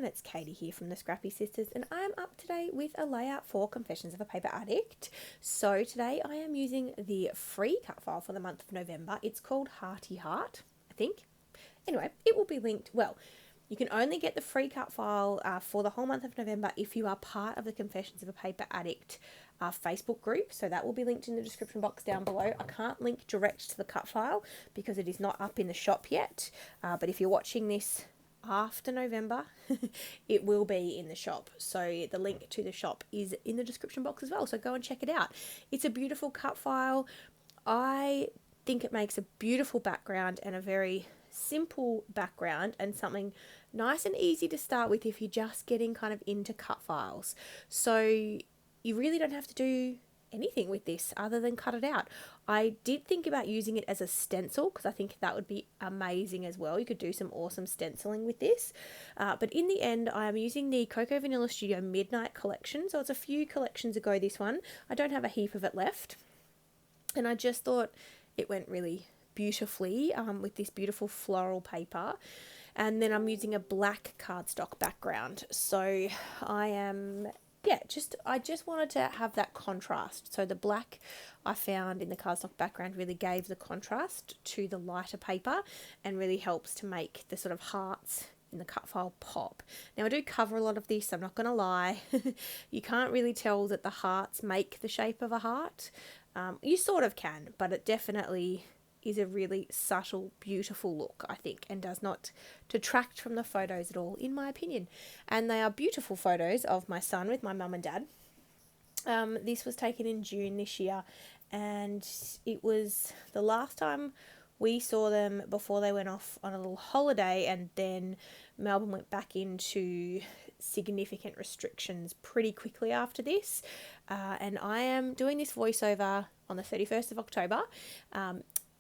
it's Katie here from the Scrappy Sisters, and I'm up today with a layout for Confessions of a Paper Addict. So today I am using the free cut file for the month of November. It's called Hearty Heart, I think. Anyway, it will be linked, well, you can only get the free cut file for the whole month of November if you are part of the Confessions of a Paper Addict Facebook group. So that will be linked in the description box down below. I can't link direct to the cut file because it is not up in the shop yet. But if you're watching this after November, it will be in the shop. So the link to the shop is in the description box as well. So go and check it out. It's a beautiful cut file. I think it makes a beautiful background and a very simple background and something nice and easy to start with if you're just getting kind of into cut files. So you really don't have to do anything with this other than cut it out. I did think about using it as a stencil because I think that would be amazing as well. You could do some awesome stenciling with this. But in the end, I am using the Cocoa Vanilla Studio Midnight collection. So it's a few collections ago, this one. I don't have a heap of it left. And I just thought it went really beautifully with this beautiful floral paper. And then I'm using a black cardstock background. So I just wanted to have that contrast. So the black I found in the cardstock background really gave the contrast to the lighter paper and really helps to make the sort of hearts in the cut file pop. Now I do cover a lot of this, I'm not going to lie. You can't really tell that the hearts make the shape of a heart. You sort of can, but it definitely is a really subtle, beautiful look, I think, and does not detract from the photos at all, in my opinion. And they are beautiful photos of my son with my mum and dad. This was taken in June this year, and it was the last time we saw them before they went off on a little holiday, and then Melbourne went back into significant restrictions pretty quickly after this. And I am doing this voiceover on the 31st of October.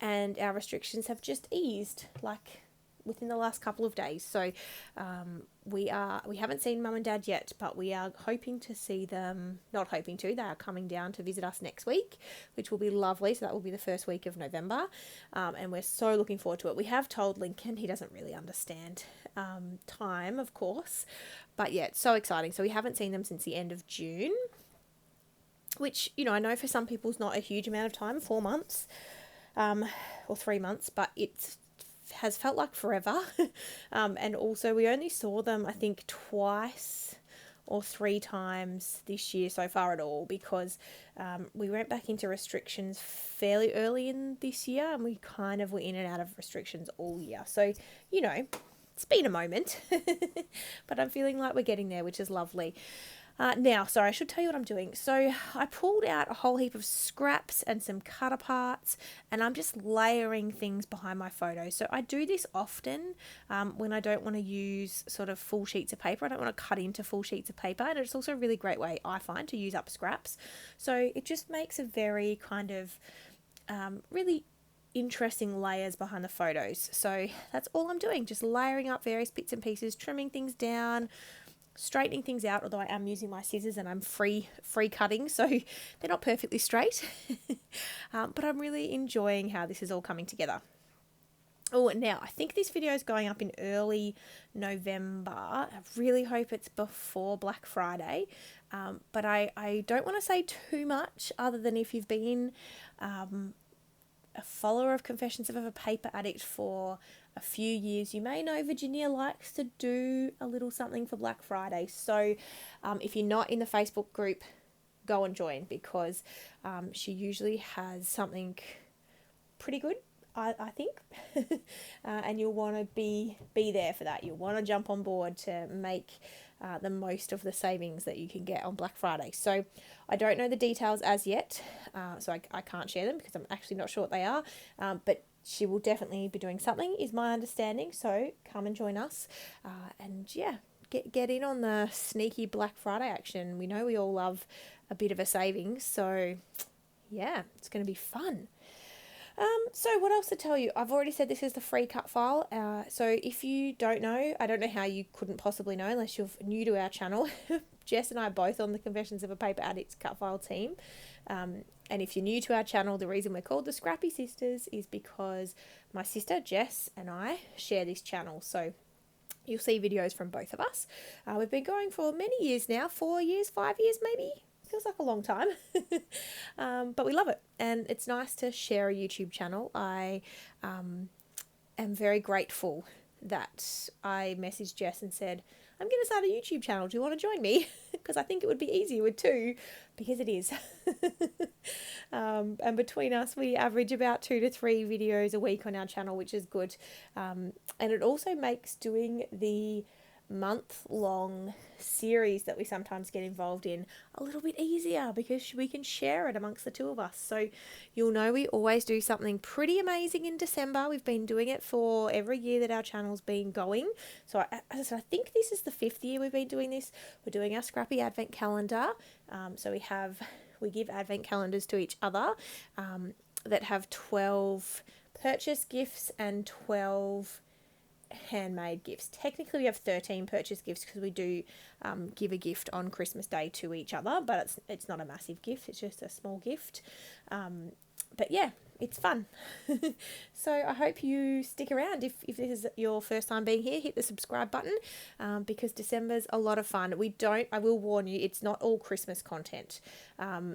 And our restrictions have just eased like within the last couple of days. So we haven't seen mum and dad yet, but we are hoping to see them. Not hoping to, they are coming down to visit us next week, which will be lovely. So that will be the first week of November, and we're so looking forward to it. We have told Lincoln, he doesn't really understand time, of course, but yeah, it's so exciting. So we haven't seen them since the end of June, which, you know, I know for some people is not a huge amount of time, 4 months. Or 3 months, but it has felt like forever. And also we only saw them, I think, twice or 3 times this year so far at all, because we went back into restrictions fairly early in this year, and we kind of were in and out of restrictions all year. So, you know, it's been a moment, but I'm feeling like we're getting there, which is lovely. Now, sorry, I should tell you what I'm doing. So I pulled out a whole heap of scraps and some cut aparts, and I'm just layering things behind my photos. So I do this often when I don't want to use sort of full sheets of paper. I don't want to cut into full sheets of paper, and it's also a really great way, I find, to use up scraps. So it just makes a very kind of really interesting layers behind the photos. So that's all I'm doing, just layering up various bits and pieces, trimming things down, straightening things out, although I am using my scissors and I'm free cutting, so they're not perfectly straight. But I'm really enjoying how this is all coming together. Oh, now I think this video is going up in early November. I really hope it's before Black Friday. But I don't want to say too much other than if you've been a follower of Confessions of a Paper Addict for a few years, you may know Virginia likes to do a little something for Black Friday. So if you're not in the Facebook group, go and join, because she usually has something pretty good, I think. And you'll want to be there for that. You'll want to jump on board to make the most of the savings that you can get on Black Friday. So I don't know the details as yet, so I can't share them because I'm actually not sure what they are, but she will definitely be doing something, is my understanding. So come and join us, and yeah, get in on the sneaky Black Friday action. We know we all love a bit of a savings, so yeah, it's going to be fun. So what else to tell you? I've already said this is the free cut file. So if you don't know, I don't know how you couldn't possibly know unless you're new to our channel. Jess and I are both on the Confessions of a Paper Addict cut file team. And if you're new to our channel, the reason we're called the Scrappy Sisters is because my sister Jess and I share this channel. So You'll see videos from both of us. We've been going for many years now, 4 years, 5 years maybe. Feels like a long time. But we love it. And it's nice to share a YouTube channel. I am very grateful that I messaged Jess and said, I'm going to start a YouTube channel. Do you want to join me? Because I think it would be easier with two, because it is. And between us, we average about 2 to 3 videos a week on our channel, which is good. And it also makes doing the month-long series that we sometimes get involved in a little bit easier, because we can share it amongst the two of us. So you'll know we always do something pretty amazing in December. We've been doing it for every year that our channel's been going. So as I said, I think this is the 5th year we've been doing this. We're doing our Scrappy Advent calendar. So we give Advent calendars to each other that have 12 purchase gifts and 12 handmade gifts. Technically we have 13 purchase gifts, because we do give a gift on Christmas Day to each other, but it's not a massive gift, it's just a small gift. But yeah, it's fun. So I hope you stick around. If this is your first time being here, hit the subscribe button, because December's a lot of fun. I will warn you, it's not all Christmas content.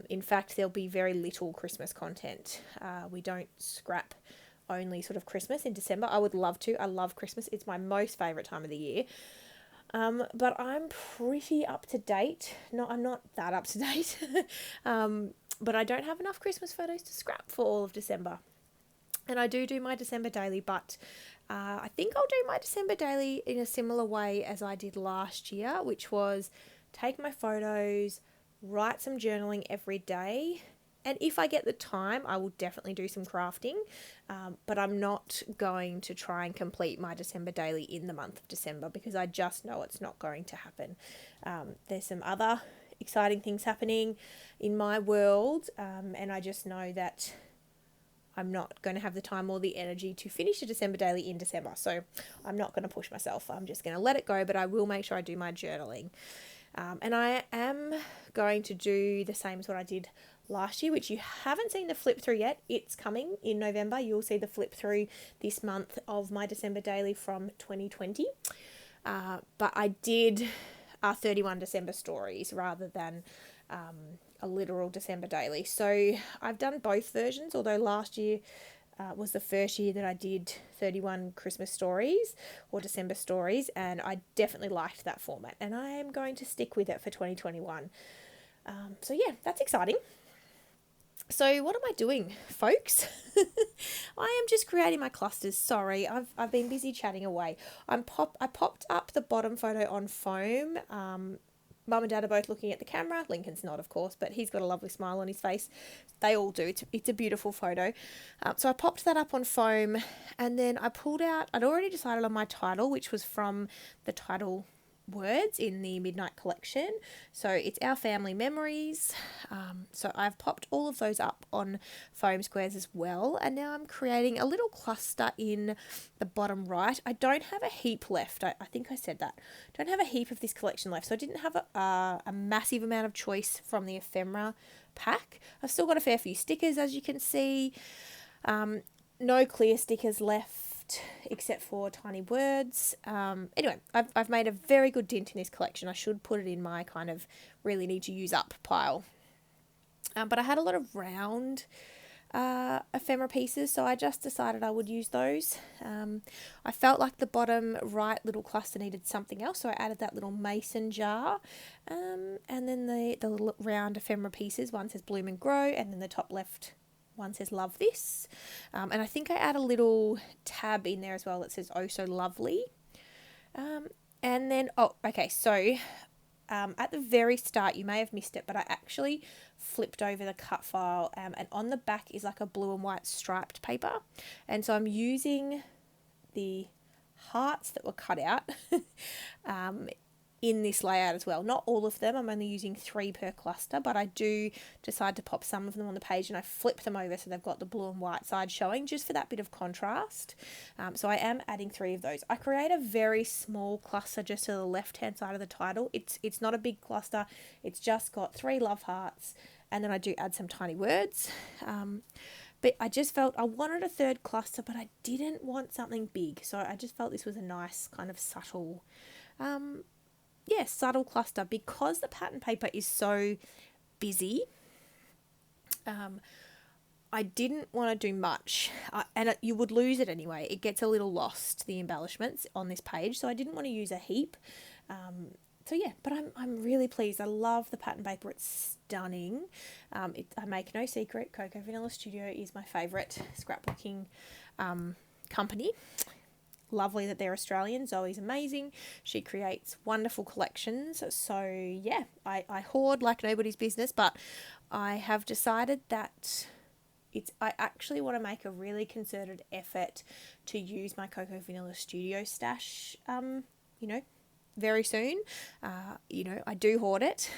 In fact, there'll be very little Christmas content. We don't scrap only sort of Christmas in December. I would love to. I love Christmas. It's my most favourite time of the year. But I'm pretty up to date. No, I'm not that up to date. But I don't have enough Christmas photos to scrap for all of December. And I do my December daily, but I think I'll do my December daily in a similar way as I did last year, which was take my photos, write some journaling every day. And if I get the time, I will definitely do some crafting, but I'm not going to try and complete my December daily in the month of December, because I just know it's not going to happen. There's some other exciting things happening in my world, and I just know that I'm not going to have the time or the energy to finish a December daily in December. So I'm not going to push myself. I'm just going to let it go, but I will make sure I do my journaling. And I am going to do the same as what I did last year, which you haven't seen the flip through yet. It's coming in November. You'll see the flip through this month of my December daily from 2020. But I did 31 December stories rather than a literal December daily. So I've done both versions, although last year was the first year that I did 31 Christmas stories or December stories, and I definitely liked that format, and I am going to stick with it for 2021. So yeah, that's exciting. So what am I doing, folks? I am just creating my clusters. Sorry, I've been busy chatting away. I popped up the bottom photo on foam. Mum and Dad are both looking at the camera. Lincoln's not, of course, but he's got a lovely smile on his face. They all do. It's a beautiful photo. So I popped that up on foam, and then I pulled out, I'd already decided on my title, which was from the title words in the Midnight collection. So it's Our Family Memories. So I've popped all of those up on foam squares as well, and now I'm creating a little cluster in the bottom right. I don't have a heap left. I think I said that. Don't have a heap of this collection left, so I didn't have a massive amount of choice from the ephemera pack. I've still got a fair few stickers, as you can see. No clear stickers left except for tiny words. Anyway, I've made a very good dent in this collection. I should put it in my kind of really need to use up pile. But I had a lot of round ephemera pieces, so I just decided I would use those. I felt like the bottom right little cluster needed something else, so I added that little mason jar. And then the little round ephemera pieces, one says Bloom and Grow, and then the top left one says Love This. And I think I add a little tab in there as well that says Oh So Lovely. And then, so at the very start, you may have missed it, but I actually flipped over the cut file, and on the back is like a blue and white striped paper. And so I'm using the hearts that were cut out in this layout as well. Not all of them, I'm only using 3 per cluster, but I do decide to pop some of them on the page, and I flip them over so they've got the blue and white side showing, just for that bit of contrast. So I am adding 3 of those. I create a very small cluster just to the left hand side of the title. It's not a big cluster, it's just got 3 love hearts, and then I do add some tiny words. But I just felt I wanted a third cluster, but I didn't want something big. So I just felt this was a nice kind of subtle, subtle cluster. Because the pattern paper is so busy, I didn't want to do much, and you would lose it anyway. It gets a little lost, the embellishments on this page, so I didn't want to use a heap. But I'm really pleased. I love the pattern paper. It's stunning. I make no secret, Cocoa Vanilla Studio is my favourite scrapbooking company. Lovely that they're Australian. Zoe's amazing. She creates wonderful collections. So yeah, I hoard like nobody's business, but I have decided that I actually want to make a really concerted effort to use my Cocoa Vanilla Studio stash, very soon. I do hoard it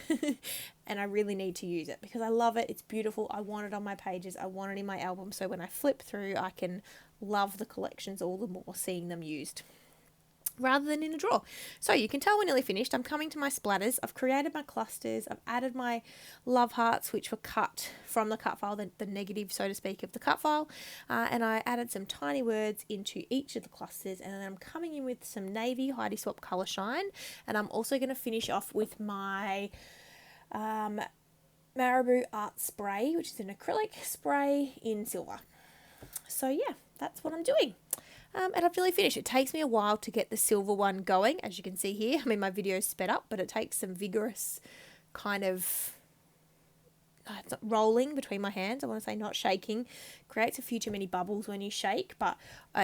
and I really need to use it because I love it. It's beautiful. I want it on my pages. I want it in my album. So when I flip through, I can love the collections all the more seeing them used rather than in a drawer. So you can tell we're nearly finished. I'm coming to my splatters. I've created my clusters. I've added my love hearts, which were cut from the cut file, the negative, so to speak, of the cut file. And I added some tiny words into each of the clusters. And then I'm coming in with some navy Heidi Swap Colour Shine. And I'm also going to finish off with my Marabou Art Spray, which is an acrylic spray in silver. So yeah, that's what I'm doing. And I've nearly finished. It takes me a while to get the silver one going, as you can see here. I mean, my video's sped up, but it takes some vigorous kind of it's not rolling between my hands. I want to say not shaking. Creates a few too many bubbles when you shake, but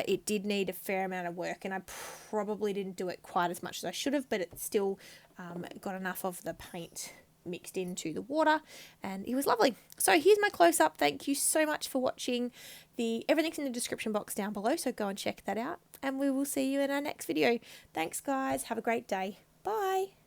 it did need a fair amount of work, and I probably didn't do it quite as much as I should have, but it still got enough of the paint mixed into the water, and it was lovely. So here's my close-up. Thank you so much for watching. Everything's in the description box down below, so go and check that out, and we will see you in our next video. Thanks guys, have a great day. Bye.